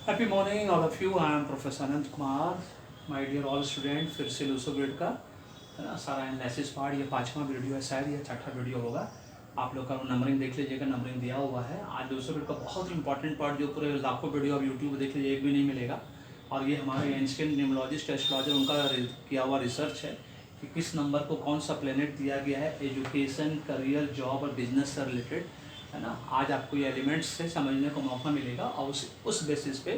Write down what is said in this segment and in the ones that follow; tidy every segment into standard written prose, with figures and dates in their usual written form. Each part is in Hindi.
Happy morning all of you. I am professor Anant Kumar. My dear all student, फिर से लूसो ग्रिड का है ना सारा एनालिसिस पार्ट, ये 5वां वीडियो है, शायद ये 6ठा वीडियो होगा। आप लोग का नंबरिंग देख लीजिएगा, नंबरिंग दिया हुआ है। आज लूसो ग्रिड का बहुत इंपॉर्टेंट पार्ट, जो पूरे लाखों वीडियो आप यूट्यूब देख लीजिए, एक भी नहीं मिलेगा। और ये हमारे एंशिएंट न्यूमरोलॉजिस्ट एस्ट्रोलॉजर उनका किया हुआ रिसर्च है कि किस नंबर को कौन सा प्लेनेट दिया गया है एजुकेशन, करियर, जॉब और बिजनेस से रिलेटेड, है ना। आज आपको ये एलिमेंट्स से समझने को मौका मिलेगा और उस बेसिस पे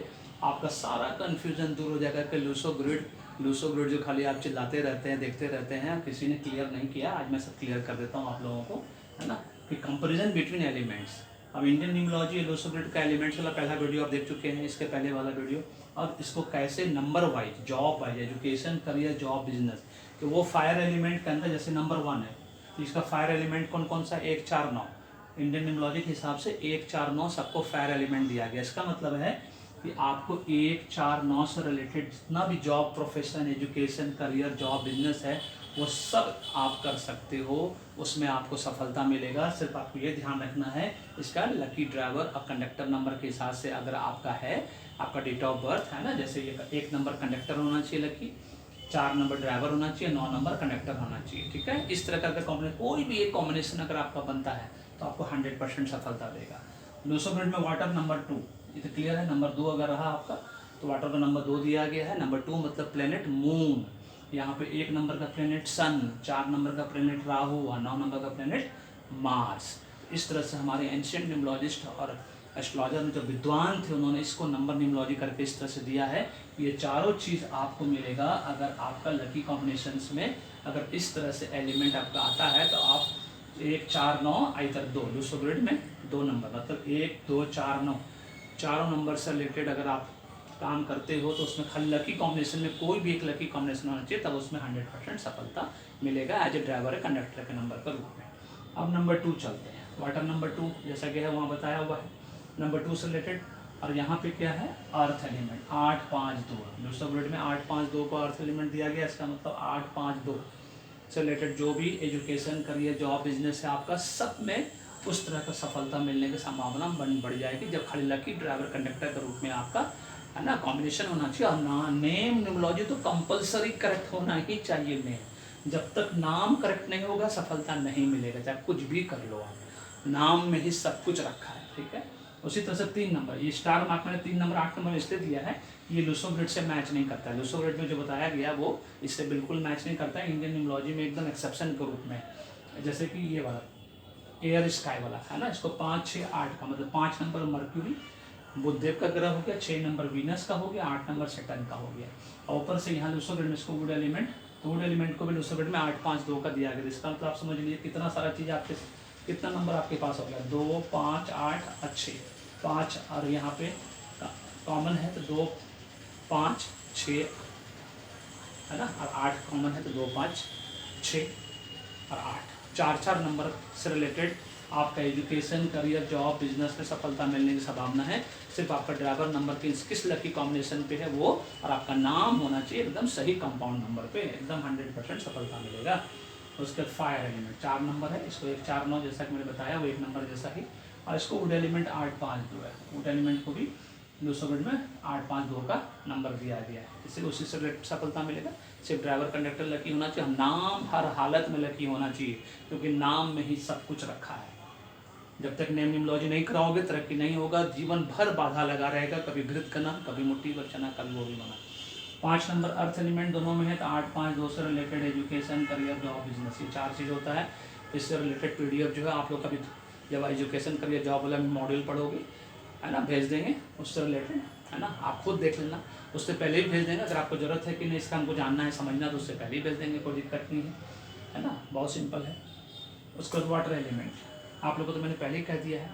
आपका सारा कन्फ्यूजन दूर हो जाएगा कि लूसो ग्रिड जो खाली आप चिल्लाते रहते हैं, देखते रहते हैं, किसी ने क्लियर नहीं किया। आज मैं सब क्लियर कर देता हूँ आप लोगों को, है ना, कि कंपैरिजन बिटवीन एलिमेंट्स। अब इंडियन न्यूमरोलॉजी लूसो ग्रिड का एलिमेंट्स वाला पहला वीडियो आप देख चुके हैं, इसके पहले वाला वीडियो। और इसको कैसे number wise, job wise, education, career, job, business, कि वो फायर एलिमेंट के अंदर जैसे नंबर 1 है तो इसका फायर एलिमेंट कौन कौन सा, 1, 4, 9। इंडियन न्यूमरोलॉजी के हिसाब से 1, 4, 9 सबको फायर एलिमेंट दिया गया। इसका मतलब है कि आपको 1, 4, 9 से रिलेटेड जितना भी job, profession, education, career, job, business है, वो सब आप कर सकते हो, उसमें आपको सफलता मिलेगा। सिर्फ आपको ये ध्यान रखना है, इसका लकी ड्राइवर और कंडक्टर नंबर के हिसाब से अगर आपका है, आपका डेट ऑफ बर्थ है ना, जैसे ये 1 नंबर कंडक्टर होना चाहिए लकी, 4 नंबर ड्राइवर होना चाहिए, 9 नंबर कंडक्टर होना चाहिए, ठीक है। इस तरह का कॉम्बिनेशन, कोई भी एक कॉम्बिनेशन अगर आपका बनता है तो आपको 100% सफलता देगा। लूसो ग्रिड में वाटर नंबर 2, ये तो क्लियर है। नंबर 2 अगर रहा आपका तो वाटर का नंबर 2 दिया गया है। नंबर 2 मतलब प्लेनेट मून, यहाँ पे 1 नंबर का प्लेनेट सन, 4 नंबर का प्लेनेट राहु और 9 नंबर का प्लेनेट मार्स। इस तरह से हमारे एंशिएंट न्यूमरोलॉजिस्ट और एस्ट्रोलॉजर में जो विद्वान थे, उन्होंने इसको नंबर न्यूमरोलॉजी करके इस तरह से दिया है। ये चारों चीज़ आपको मिलेगा अगर आपका लकी कॉम्बिनेशंस में अगर इस तरह से एलिमेंट आपका आता है तो आप 1, 4, 9 इधर 2, लूसो ग्रिड में 2 नंबर मतलब 1, 2, 4, 9 चारों नंबर से रिलेटेड अगर आप काम करते हो तो उसमें खाली लकी कॉम्बिनेशन में कोई भी एक लकी कॉम्बिनेशन होना चाहिए, तब उसमें 100% सफलता मिलेगा एज ए ड्राइवर है, कंडक्टर के नंबर का रूप में। अब नंबर 2 चलते हैं। वाटर नंबर 2 जैसा कि है वहाँ बताया हुआ है नंबर 2 से रिलेटेड। और यहाँ पे क्या है, अर्थ एलिमेंट 8, 5, 2। लूसो ग्रिड में 8, 5, 2 को अर्थ एलिमेंट दिया गया। इसका मतलब 8, 5, 2 से रिलेटेड जो भी एजुकेशन, करियर, जॉब, बिजनेस है आपका, सब में उस तरह का सफलता मिलने की संभावना बढ़ जाएगी जब खाली लकी ड्राइवर कंडक्टर के रूप में आपका, है ना, कॉम्बिनेशन होना चाहिए। और नेम न्यूमरोलॉजी तो कंपलसरी करेक्ट होना ही चाहिए। नेम जब तक नाम करेक्ट नहीं होगा सफलता नहीं मिलेगा, चाहे कुछ भी कर लो आप, नाम में ही सब कुछ रखा है, ठीक है। उसी तरह से 3 नंबर, ये स्टार मार्क मैंने 3 नंबर 8 नंबर इसलिए दिया है, ये लूसो ग्रिड से मैच नहीं करता है। लूसो ग्रिड में जो बताया गया वो इससे बिल्कुल मैच नहीं करता है। इंडियन न्यूमरोलॉजी में एकदम एक्सेप्शन के रूप में, जैसे कि ये वाला एयर स्काई वाला है ना, इसको 5, 6, 8 का मतलब 5 नंबर मर्क्यूरी बुधदेव का ग्रह हो गया, 6 नंबर वीनस का हो गया, 8 नंबर सैटर्न का हो गया। और ऊपर से यहाँ लूसो ग्रिड में इसको वुड एलिमेंट, तो वुड एलिमेंट को भी लूसो ग्रिड में 8, 5, 2 का दिया गया। इसका मतलब आप समझ लीजिए कितना सारा चीज़ आपके, कितना नंबर आपके पास हो गया, 2, 5, 8 अच्छे 5, और यहाँ पे कॉमन है तो 2, 5, 6 है ना, और 8 कॉमन है तो 2, 5, 6 और 8, 4 नंबर से रिलेटेड आपका एजुकेशन, करियर, जॉब, बिजनेस में सफलता मिलने की संभावना है। सिर्फ आपका ड्राइवर नंबर किस लकी कॉम्बिनेशन पे है वो, और आपका नाम होना चाहिए एकदम सही कंपाउंड नंबर पे, एकदम 100% सफलता मिलेगा। उसके बाद फायर एलिमेंट 4 नंबर है, इसको 1, 4, 9 जैसा कि मैंने बताया वो 1 नंबर जैसा ही। और इसको वुड एलिमेंट 8, 5, 2 है। वुड एलिमेंट को भी लूसो ग्रिड में 8, 5, 2 का नंबर दिया गया है, इसलिए उसी से रिलेटेड सफलता मिलेगा। सिर्फ ड्राइवर कंडक्टर लकी होना चाहिए, नाम हर हालत में लकी होना चाहिए, क्योंकि नाम में ही सब कुछ रखा है। जब तक नेम न्यूमरोलॉजी नहीं कराओगे तरक्की नहीं होगा, जीवन भर बाधा लगा रहेगा, कभी घृत करना, कभी मुट्ठी पर चना, कभी वो भी बना। 5 नंबर अर्थ एलिमेंट दोनों में है तो 8, 5, 2 से related education, career, job, business, ये 4 चीज़ होता है। इससे रिलेटेड पीडीएफ जो है आप लोग कभी जब एजुकेशन, करियर, जॉब वाला मॉड्यूल पढ़ोगे, है ना, भेज देंगे उससे रिलेटेड, है ना, आप खुद देख लेना। उससे पहले भी भेज देंगे, अगर आपको ज़रूरत है कि नहीं इसका हमको जानना है, समझना, तो उससे पहले ही भेज देंगे, कोई दिक्कत नहीं है ना, बहुत सिंपल है। उसके बाद वाटर एलिमेंट आप लोगों को तो मैंने पहले ही कह दिया है।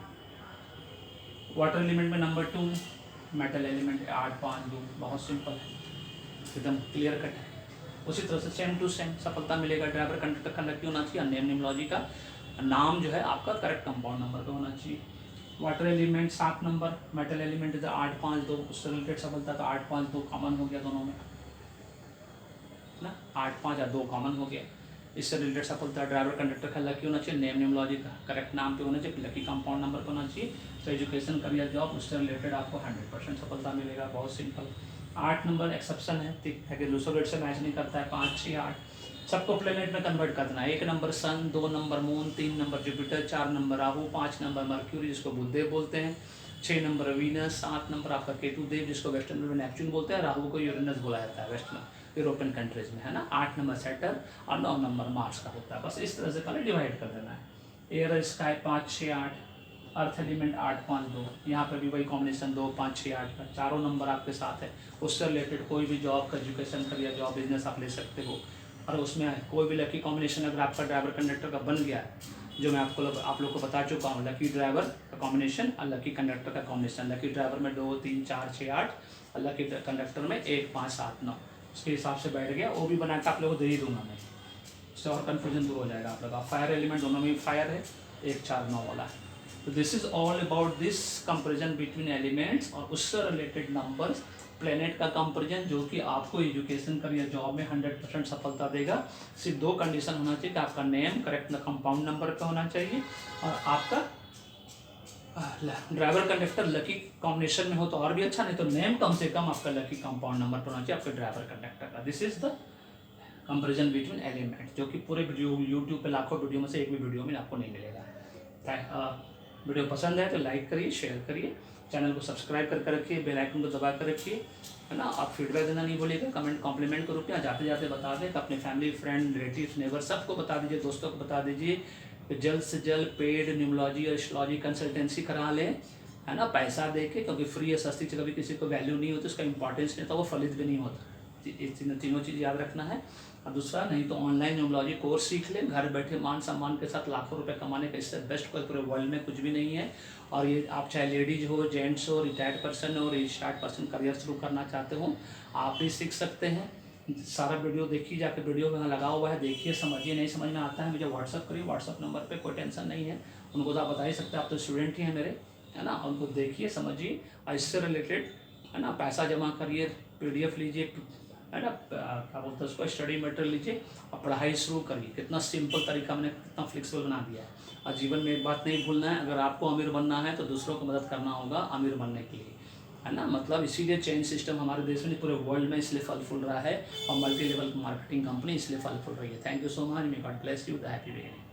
वाटर एलिमेंट में नंबर 2 मेटल एलिमेंट 8, 5, 2, बहुत सिंपल है, एकदम क्लियर कट है। उसी तरह से सेम टू सेम सफलता मिलेगा। ड्राइवर कंडक्टर का लकी होना चाहिए, नेम न्यूमरोलॉजी का नाम जो है आपका करेक्ट कंपाउंड नंबर पे होना चाहिए। Water element 7 number, metal element इधर 8, 5, 2, उससे रिलेटेड सफलता तो 8, 5, 2 कॉमन हो गया दोनों में ना, 8, 5 और 2 कॉमन हो गया। इससे रिलेटेड सफलता। ड्राइवर कंडक्टर का लकी होना चाहिए, नेम न्यूमोलॉजी का करेक्ट नाम पे होना चाहिए, लकी कंपाउंड नंबर पे होना चाहिए। तो एजुकेशन करियर जॉब उससे रिलेटेड आपको 100% सफलता मिलेगा। बहुत सिंपल। 8 नंबर एक्सेप्शन है, ठीक है कि लूसोगेट से मैच नहीं करता है। 5, 6, 8 सबको प्लेनेट में कन्वर्ट कर देना है। 1 नंबर सन, 2 number moon, 3 number Jupiter, 4 number Rahu, 5 number mercury जिसको बुधदेव बोलते हैं, 6 नंबर वीनस, 7 नंबर आपका केतु देव जिसको वेस्टर्न में नेपच्यून बोलते हैं, राहु को यूरेनस बोला जाता है वेस्ट में यूरोपियन कंट्रीज में, है ना। 8 नंबर सैटर्न और 9 नंबर मार्स का होता है। बस इस तरह से पहले डिवाइड कर देना है। एयर स्काई 5, 6, 8, अर्थ एलिमेंट 8, 5, 2, यहाँ पर भी वही कॉम्बिनेशन 2, 5, 6, 8 का चारों नंबर आपके साथ है। उससे रिलेटेड कोई भी जॉब का एजुकेशन करियर जॉब बिजनेस आप ले सकते हो। और उसमें कोई भी लकी कॉम्बिनेशन अगर आपका ड्राइवर कंडक्टर का बन गया है, जो मैं आप लोग को बता चुका हूँ, लकी ड्राइवर का कॉम्बिनेशन और लकी कंडक्टर का कॉम्बिनेशन। लकी ड्राइवर में 2, 3, 4, 6, 8 और लकी कंडक्टर में 1, 5, 7, 9 उसके हिसाब से बैठ गया। वो भी बना के आप लोगों को दे ही दूंगा मैं, उससे और कन्फ्यूजन दूर हो जाएगा आप लोग का। फायर एलिमेंट दोनों में फायर है, 1, 4, 9 वाला है। तो this is all about this comparison between elements और उससे रिलेटेड नंबर्स, प्लेनेट का कंपेरिजन जो कि आपको एजुकेशन करियर जॉब में 100% सफलता देगा। सिर्फ 2 कंडीशन होना चाहिए कि आपका नेम करेक्ट कंपाउंड नंबर का होना चाहिए और आपका ड्राइवर कंडक्टर लकी कॉम्बिनेशन में हो तो और भी अच्छा, नहीं तो नेम कम से कम आपका लकी कंपाउंड नंबर पर होना चाहिए आपके ड्राइवर कंडक्टर का। This is the comparison between element, जो कि पूरे वीडियो यूट्यूब पे लाखों वीडियो में से एक भी वीडियो में आपको नहीं मिलेगा। वीडियो पसंद है तो लाइक करिए, शेयर करिए, चैनल को सब्सक्राइब करके रखिए, बेल आइकन को दबा कर रखिए, है ना। आप फीडबैक देना नहीं भूलिएगा, कमेंट कॉम्प्लीमेंट के रूप में जाते जाते बता दें, अपने फैमिली फ्रेंड रिलेटिव नेबर सबको बता दीजिए, दोस्तों को बता दीजिए कि जल्द से जल्द पेड न्यूमोलॉजी और एस्ट्रोलॉजी कंसल्टेंसी करा लें, है ना, पैसा दे के, क्योंकि फ्री या सस्ती से कभी किसी को वैल्यू नहीं होती, उसका इंपॉर्टेंस नहीं होता, वो फलित भी नहीं होता। तीनों चीज़ याद रखना है। और दूसरा, नहीं तो ऑनलाइन न्यूमोलॉजी कोर्स सीख ले, घर बैठे मान सम्मान के साथ लाखों रुपए कमाने का इससे बेस्ट कोई पूरे वर्ल्ड में कुछ भी नहीं है। और ये आप चाहे लेडीज हो, जेंट्स हो, रिटायर्ड पर्सन हो, रिटायर्ड पर्सन करियर शुरू करना चाहते हो, आप भी सीख सकते हैं। सारा वीडियो देखिए, जाकर वीडियो में लगा हुआ है, देखिए, समझिए। नहीं समझ में आता है मुझे व्हाट्सअप करिए, व्हाट्सअप नंबर पे कोई टेंशन नहीं है, उनको तो आप बता ही सकते हैं, आप तो स्टूडेंट ही हैं मेरे, है ना। उनको देखिए, समझिए और इससे रिलेटेड, है ना, पैसा जमा करिए, PDF लीजिए, है ना, क्या बोलते हैं उसको, स्टडी मटेरियल लीजिए और पढ़ाई शुरू करिए। कितना सिंपल तरीका मैंने कितना फ्लेक्सिबल बना दिया है। और जीवन में एक बात नहीं भूलना है, अगर आपको अमीर बनना है तो दूसरों को मदद करना होगा अमीर बनने के लिए, है ना। मतलब इसीलिए चेन सिस्टम हमारे देश में पूरे वर्ल्ड में इसलिए फल फूल रहा है और मल्टी लेवल मार्केटिंग कंपनी इसलिए फल फूल रही है। Thank you so much, may God bless you, the happy beginning.